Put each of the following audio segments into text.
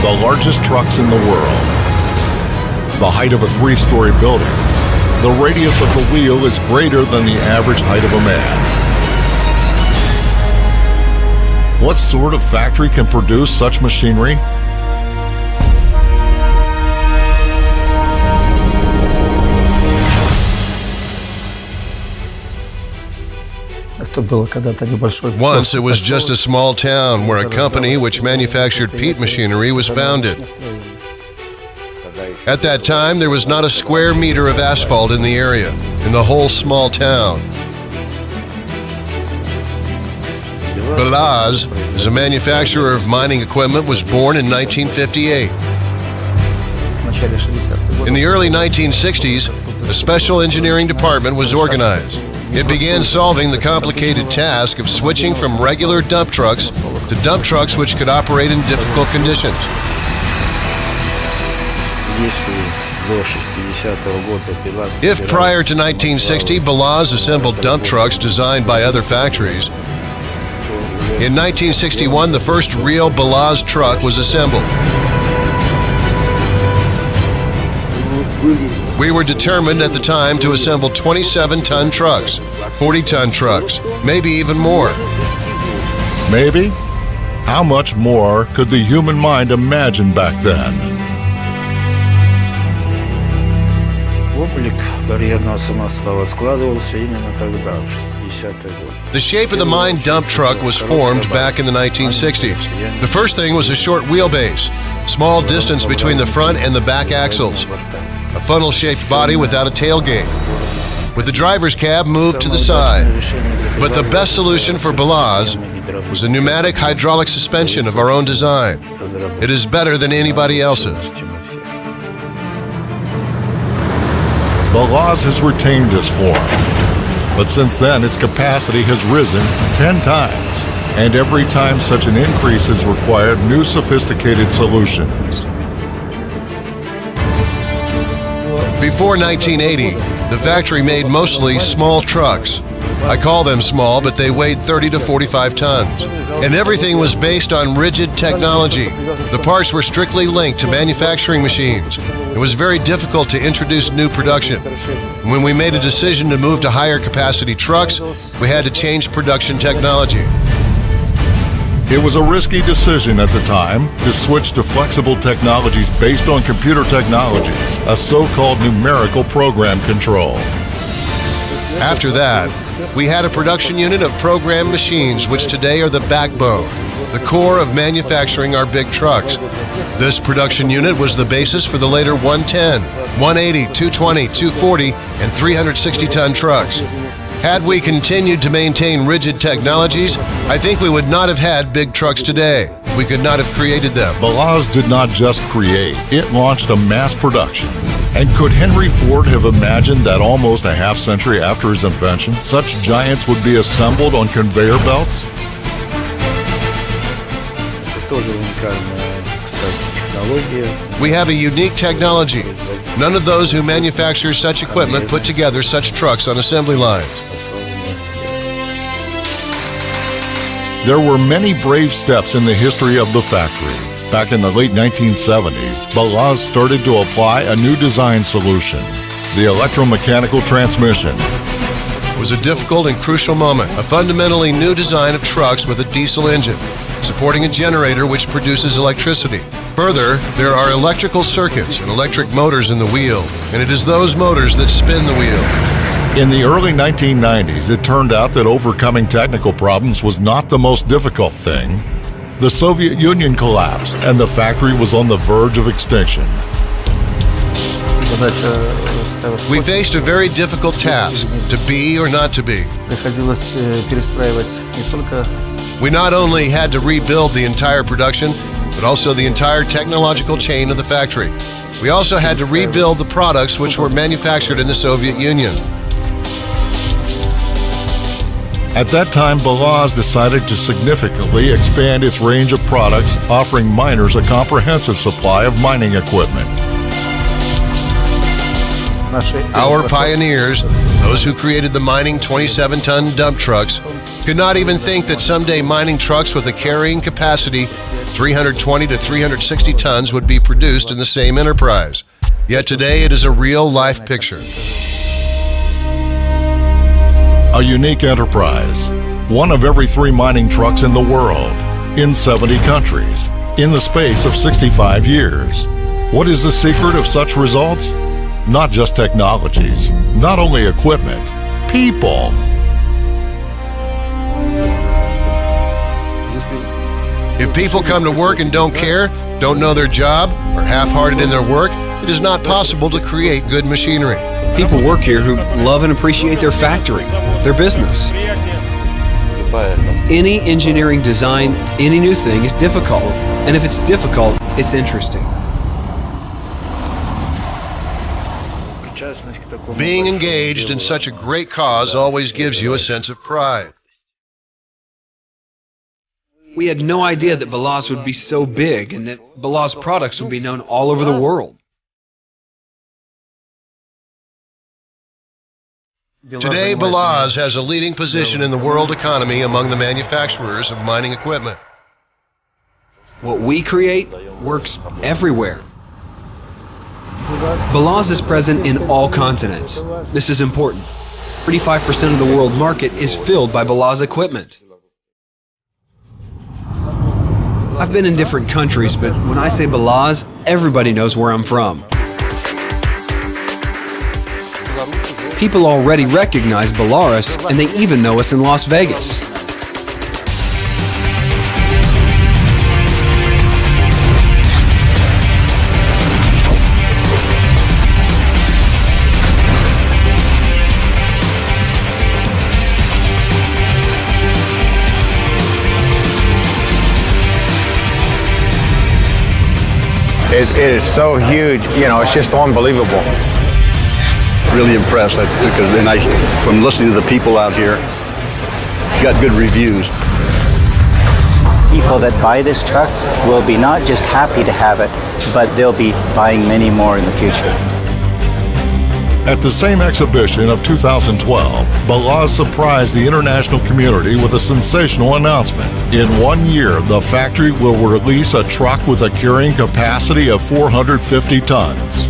the largest trucks in the world. The height of a 3-story building, the radius of the wheel is greater than the average height of a man. What sort of factory can produce such machinery? Once it was just a small town where a company which manufactured peat machinery was founded. At that time, there was not a square meter of asphalt in the area, in the whole small town. Balazs, as a manufacturer of mining equipment, was born in 1958. In the early 1960s, a special engineering department was organized. It began solving the complicated task of switching from regular dump trucks to dump trucks which could operate in difficult conditions. If prior to 1960, Balazs assembled dump trucks designed by other factories, in 1961, the first real Balazs truck was assembled. We were determined at the time to assemble 27-ton trucks, 40-ton trucks, maybe even more. Maybe? How much more could the human mind imagine back then? The shape of the mine dump truck was formed back in the 1960s. The first thing was a short wheelbase, small distance between the front and the back axles, a funnel-shaped body without a tailgate, with the driver's cab moved to the side. But the best solution for Balazs was a pneumatic hydraulic suspension of our own design. It is better than anybody else's. Balazs has retained its form, but since then its capacity has risen 10 times, and every time such an increase has required new sophisticated solutions. Before 1980, the factory made mostly small trucks. I call them small, but they weighed 30 to 45 tons. And everything was based on rigid technology. The parts were strictly linked to manufacturing machines. It was very difficult to introduce new production. When we made a decision to move to higher capacity trucks, we had to change production technology. It was a risky decision at the time to switch to flexible technologies based on computer technologies, a so-called numerical program control. After that, we had a production unit of programmed machines which today are the backbone, the core of manufacturing our big trucks. This production unit was the basis for the later 110, 180, 220, 240, and 360-ton trucks. Had we continued to maintain rigid technologies, I think we would not have had big trucks today. We could not have created them. Balazs did not just create, it launched a mass production. And could Henry Ford have imagined that almost a half-century after his invention, such giants would be assembled on conveyor belts? We have a unique technology. None of those who manufacture such equipment put together such trucks on assembly lines. There were many brave steps in the history of the factory. Back in the late 1970s, Balazs started to apply a new design solution, the electromechanical transmission. It was a difficult and crucial moment, a fundamentally new design of trucks with a diesel engine, supporting a generator which produces electricity. Further, there are electrical circuits and electric motors in the wheel, and it is those motors that spin the wheel. In the early 1990s, it turned out that overcoming technical problems was not the most difficult thing. The Soviet Union collapsed, and the factory was on the verge of extinction. We faced a very difficult task, to be or not to be. We not only had to rebuild the entire production, but also the entire technological chain of the factory. We also had to rebuild the products which were manufactured in the Soviet Union. At that time, Balazs decided to significantly expand its range of products, offering miners a comprehensive supply of mining equipment. Our pioneers, those who created the mining 27-ton dump trucks, could not even think that someday mining trucks with a carrying capacity 320 to 360 tons would be produced in the same enterprise. Yet today it is a real-life picture. A unique enterprise. One of every 3 mining trucks in the world, in 70 countries, in the space of 65 years. What is the secret of such results? Not just technologies, not only equipment, people. If people come to work and don't care, don't know their job, or half-hearted in their work, it is not possible to create good machinery. People work here who love and appreciate their factory, their business. Any engineering design, any new thing is difficult. And if it's difficult, it's interesting. Being engaged in such a great cause always gives you a sense of pride. We had no idea that Balazs would be so big and that Balazs products would be known all over the world. Today, Balazs has a leading position in the world economy among the manufacturers of mining equipment. What we create works everywhere. Balazs is present in all continents. This is important. 35% of the world market is filled by Balazs equipment. I've been in different countries, but when I say Balazs, everybody knows where I'm from. People already recognize Belarus, and they even know us in Las Vegas. It is so huge, you know, it's just unbelievable. Really impressed because from listening to the people out here, got good reviews. People that buy this truck will be not just happy to have it, but they'll be buying many more in the future. At the same exhibition of 2012, Balazs surprised the international community with a sensational announcement. In 1 year, the factory will release a truck with a carrying capacity of 450 tons.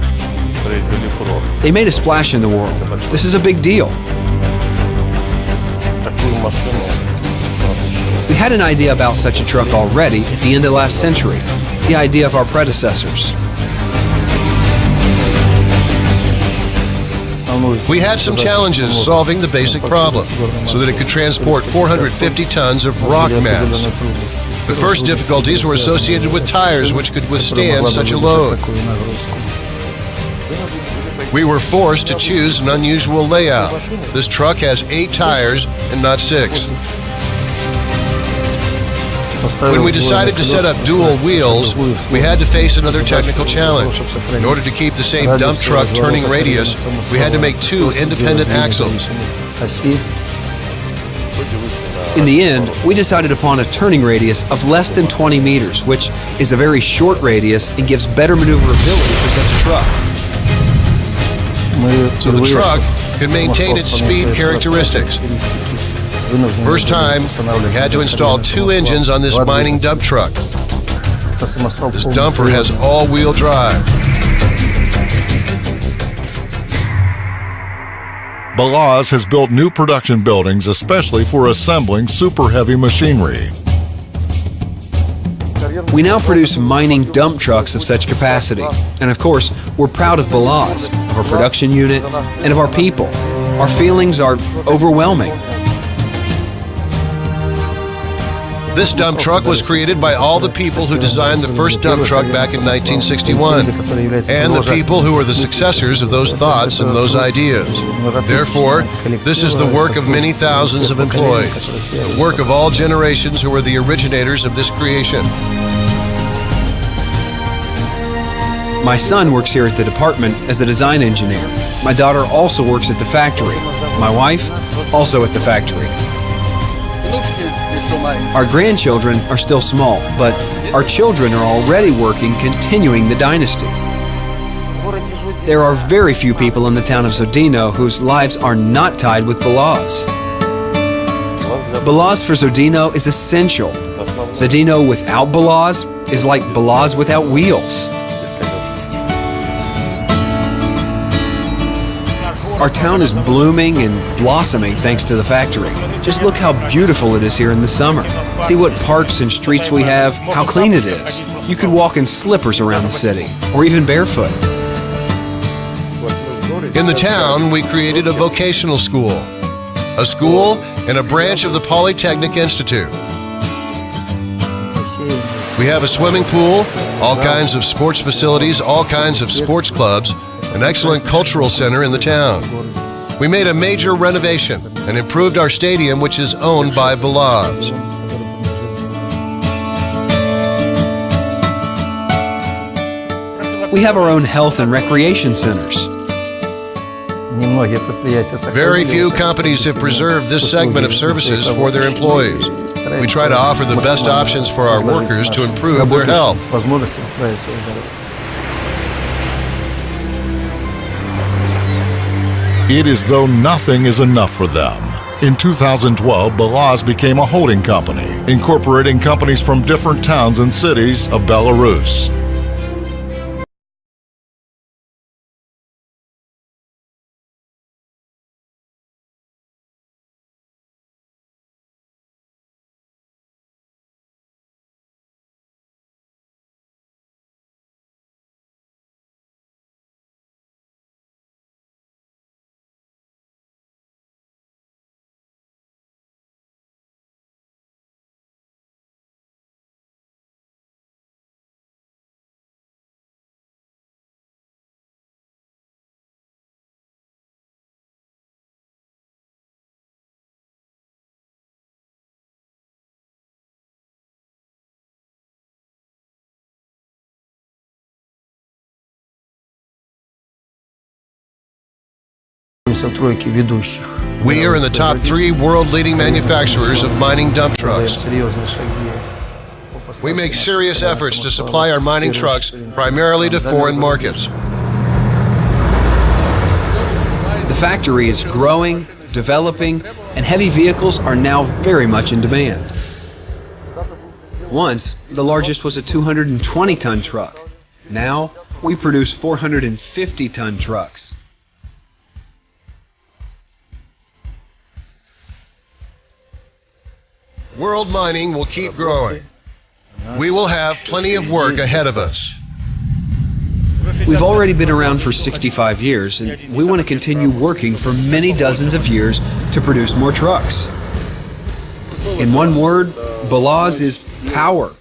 They made a splash in the world. This is a big deal. We had an idea about such a truck already at the end of last century, the idea of our predecessors. We had some challenges solving the basic problem so that it could transport 450 tons of rock mass. The first difficulties were associated with tires which could withstand such a load. We were forced to choose an unusual layout. This truck has 8 tires and not 6. When we decided to set up dual wheels, we had to face another technical challenge. In order to keep the same dump truck turning radius, we had to make 2 independent axles. In the end, we decided upon a turning radius of less than 20 meters, which is a very short radius and gives better maneuverability for such a truck. So the truck could maintain its speed characteristics. First time, we had to install 2 engines on this mining dump truck. This dumper has all-wheel drive. Balazs has built new production buildings especially for assembling super heavy machinery. We now produce mining dump trucks of such capacity. And of course, we're proud of Balazs, of our production unit, and of our people. Our feelings are overwhelming. This dump truck was created by all the people who designed the first dump truck back in 1961, and the people who are the successors of those thoughts and those ideas. Therefore, this is the work of many thousands of employees, the work of all generations who are the originators of this creation. My son works here at the department as a design engineer. My daughter also works at the factory. My wife, also at the factory. Our grandchildren are still small, but our children are already working, continuing the dynasty. There are very few people in the town of Zhodino whose lives are not tied with Balazs. Balazs for Zodino is essential. Zodino without Balazs is like Balazs without wheels. Our town is blooming and blossoming thanks to the factory. Just look how beautiful it is here in the summer. See what parks and streets we have, how clean it is. You could walk in slippers around the city, or even barefoot. In the town, we created a vocational school and a branch of the Polytechnic Institute. We have a swimming pool, all kinds of sports facilities, all kinds of sports clubs, an excellent cultural center in the town. We made a major renovation and improved our stadium, which is owned by Balazs. We have our own health and recreation centers. Very few companies have preserved this segment of services for their employees. We try to offer the best options for our workers to improve their health. It is though nothing is enough for them. In 2012, Balazs became a holding company, incorporating companies from different towns and cities of Belarus. We are in the top 3 world-leading manufacturers of mining dump trucks. We make serious efforts to supply our mining trucks primarily to foreign markets. The factory is growing, developing, and heavy vehicles are now very much in demand. Once, the largest was a 220-ton truck. Now, we produce 450-ton trucks. World mining will keep growing. We will have plenty of work ahead of us. We've already been around for 65 years, and we want to continue working for many dozens of years to produce more trucks. In one word, Balazs is power,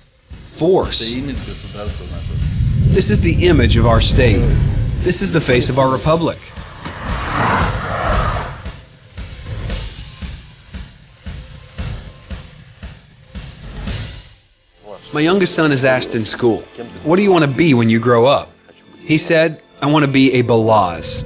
force. This is the image of our state. This is the face of our republic. My youngest son is asked in school, "What do you want to be when you grow up?" He said, "I want to be a Balazs."